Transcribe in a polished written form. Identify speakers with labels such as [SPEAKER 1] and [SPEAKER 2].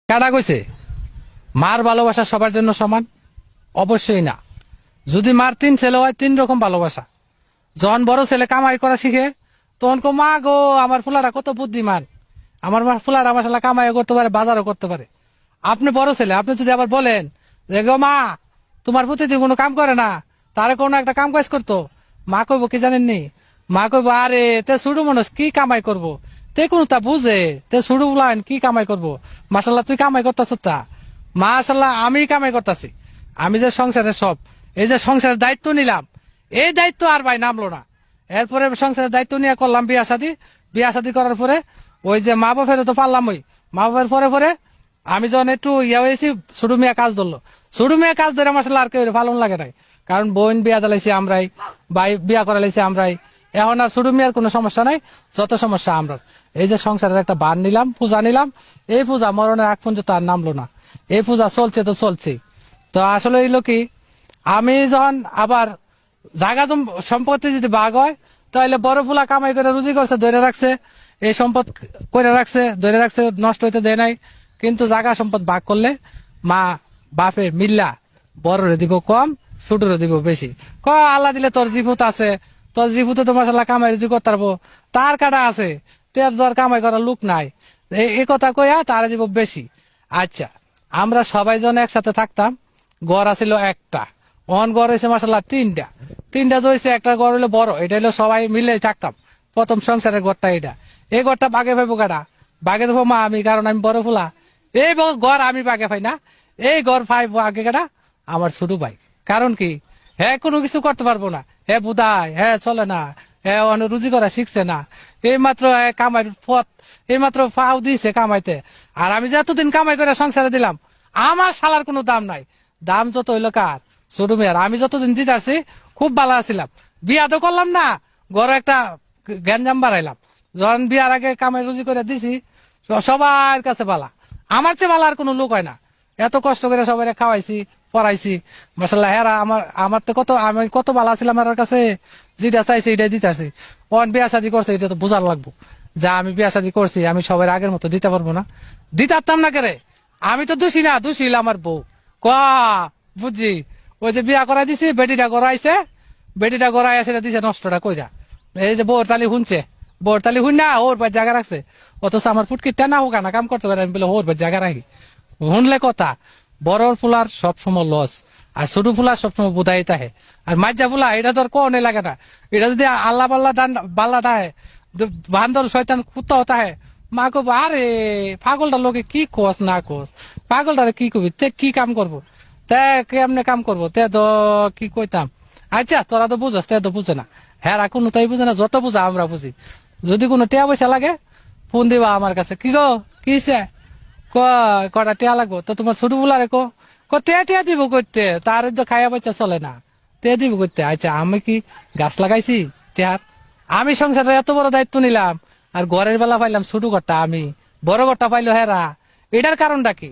[SPEAKER 1] কারা কইছে মার ভালোবাসা সবার জন্য সমান? অবশ্যই না। যদি মার তিন ছেলে হয়, তিন রকম ভালোবাসা। যখন বড় ছেলে কামাই করা শিখে, তখন কো মা গো আমার ফুলারা কত বুদ্ধিমান, আমার ফুলারা আমার শালা কামাইও করতে পারে, বাজারও করতে পারে। আপনি বড় ছেলে, আপনি যদি আবার বলেন যে গো মা তোমার প্রতিদিন কোনো কাম করে না, তারে কোনো একটা কাম কাজ করতো, মা কইব কি জানেননি? মা কইব আরে তে ছোট মানুষ কি কামাই করব, তে কোনো তা বুঝে, তে ছোট বলান কি কামাই করব, মাসাল্লাহ তুই কামাই করতেছ তা। মাশাল্লাহ আমি কামাই করতেছি, আমি যে সংসারের সব, এই যে সংসারের দায়িত্ব নিলাম, এই দায়িত্ব আর ভাই নামলো না। এরপরে সংসারের দায়িত্ব নিয়ে করলাম বিয়া শাদী করার পরে ওই যে মা বাপের তো পারলাম, ওই মা বাপের পরে পরে আমি যখন একটু ইয়া হয়েছি, ছোট মিয়া কাজ ধরলো, ছোট মিয়া কাজ ধরে মাসাল্লাহ আর কেউ ভালো লাগে নাই, কারণ বোন বিয়া দিলাইছি আমরাই, ভাই বিয়া করাইছি আমরাই। এখন আর ছোট মিয়ার কোনো সমস্যা নাই, যত সমস্যা আমরা। এই যে সংসারের একটা বান নিলাম, পূজা নিলাম, এই পূজা মরণের আগ পর্যন্ত আর নামলো না। এই পূজা চলছে তো চলছে। তো আসলে এইলো কি, আমি যখন আবার জায়গা সম্পত্তি যদি ভাগ হয়, তাহলে বড় ফুলা কামাই করে রুজি করছে, ধরে রাখছে, এই সম্পদ করে রাখছে, ধরে রাখছে, নষ্ট হইতে দেয় নাই। কিন্তু জায়গা সম্পদ ভাগ করলে মা বাপে মিল্লা বড়রে দিব কম, ছোটরে দিব বেশি। আল্লাহ দিলে তোর জিভুত আছে, তোর জিভুতে তো মশাল্লাহ কামাই রুজি করতে পারবো, তার কাটা আছে, তের দর কামাই করার লোক নাই, এই কথা কইয়া তারা দিব বেশি। আচ্ছা, আমরা সবাই জন একসাথে থাকতাম, গড় আছিল একটা, অন গড় হয়েছে মাসাল্লাহ তিনটা, তিনটা হয়েছে, একটা গড় হইলো বড়, এটা হলো সবাই মিলে থাকতাম। প্রথম সংসারের গড়টা এটা, এই গড়টা বাগে পাইবো কাটা, বাগে দেবো মা আমি, কারণ আমি বড় ফুলা। এই গড় আমি বাগে পাই না, এই গড় পাইবো আগে কাটা আমার ছোট ভাই। কারণ কি, হ্যাঁ কোনো কিছু করতে পারবো না, হ্যাঁ বুধায়, হ্যাঁ চলে না, হ্যাঁ রুজি করা শিখছে না, এই মাত্র কামাই পথ, এই মাত্র ফাও দিয়েছে কামাইতে। আর আমি যে এতদিন কামাই করে সংসারে দিলাম, আমার শালার কোনো দাম নাই। দাম যত হইলো কার, ছোট মেয়ের। আমি যতদিন দিতে আসছি খুব ভালো আছিলাম, বিয়া তো করলাম না, ঘরে একটা গ্যাঞ্জাম বাড়াইলাম। যখন বিয়ার আগে কামাই রুজি করে দিছি, সবার কাছে বালা, আমার চেয়ে বালা আর কোনো লোক হয় না। এত কষ্ট করে সবাই খাওয়াইছি, পড়াইছি, মাসাল্লাহ হেরা আমার তো কত, আমি কত ভালো ছিলাম আমার কাছে, যেটা চাইছি এটাই দিতে আসি। অন বিয়া শাদী করছে, এটা তো বোঝার লাগবো, যা আমি বিয়া শাদী করছি আমি সবার আগের মতো দিতে পারবো না, দিতে পারতাম না কেরে। আমি তো দোষী না, দোষী হইলো আমার বউ। বুঝছি, ওই যে বিয়া করাই দিছি, বেটিটা গড়াইছে, বেটিটা গড়াই আছে দিছে নষ্টটা কইরা। এই যে বোর তালি শুনছে, বোর তালি শুন না, ওর ভাই জায়গা রাখছে, অথচ আমার ফুটকি টেনা হোক না কাম করতে পারে, আমি বলে ওর ভাই জায়গা রাখি। শুনলে কথা, বড় ফুলার সবসময় লস, আর ছোট ফুলার সবসময় বুধাই তাহে। আর মাজ্জা ফুলা এটা তো আর কনে লাগে না, এটা যদি আল্লাহ পাল্লা বাল্লা তাহে, বান্দর শয়তান কুত্তা তাহে, মা কব আরে পাগলটার লোকে কি কোস না কোস, পাগলটারে কি কবি, তে কি কাম করবো, তে কেমনে কাম করবো, তে তো কি কইতাম। আচ্ছা তোরা তো বুঝস, তে তো বুঝে না, হ্যাঁ কোনো তাই বুঝে না, যত বুঝা আমরা বুঝি। যদি কোনো টিয়া পয়সা লাগে ফোন দিবা আমার কাছে, কি গো কিসে, কটা টিয়া লাগবো, তো তোমার ছোট বুলারে তে টিয়া দিব করতে, তার তো খাইয়া বাচ্চা চলে না, তে দিব করতে। আচ্ছা আমি কি গাছ লাগাইছি টিয়ার? আমি সংসারের এত বড় দায়িত্ব নিলাম, আর ঘরের বেলা পাইলাম ছোট ঘরটা, আমি বড় ঘরটা পাইলো হেরা, এটার কারণটা কি?